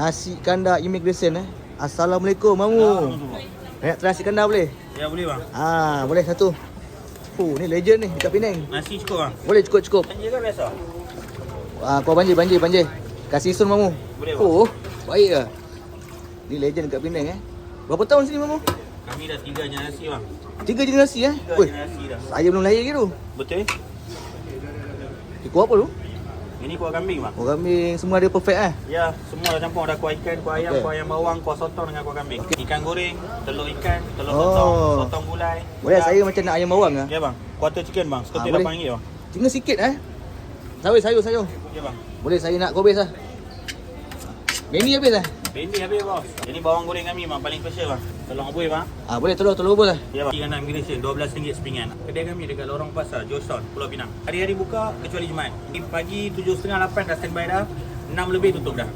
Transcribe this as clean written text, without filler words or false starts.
Nasi kandar immigration Assalamualaikum mamu. Nak try nasi kandar boleh? Ya boleh bang. Boleh satu. Ni legend ni dekat Penang. Nasi cukup bang. Boleh cukup. Banjir kan biasa? Kau banjir. Kasih sun mamu. Boleh bang. Baik ke? Ni legend dekat Penang Berapa tahun sini mamu? Kami dah 3 generasi bang. 3 generasi 3 Oi, generasi dah. saya belum lahir lagi tu. Betul? Kuah apa tu? Ini kuah kambing bang. Kuah kambing semua ada perfect Ya, semua dah campur. Ada kuah ikan, kuah ayam, Okey. kuah ayam bawang, kuah sotong dengan kuah kambing. Ikan goreng, telur ikan, telur Oh. sotong, sotong gulai. Boleh Ya. saya macam nak ayam bawang Ya bang. Quarter chicken bang. Seketul boleh. RM8 bang. Tinggal sikit sayur. Ya bang. Boleh saya nak kau habis Meni habis Bendi habis bos. Ini bawang goreng kami bang, paling special bang. Tolong abui bang. Boleh telur rebus Ya bang. Ikan immigration RM12 sepinggan. Kedai kami dekat lorong pasar, Joseon, Pulau Pinang. Hari-hari buka kecuali Jumaat. Pagi 7.30 8 dah standby dah. 6 lebih tutup dah.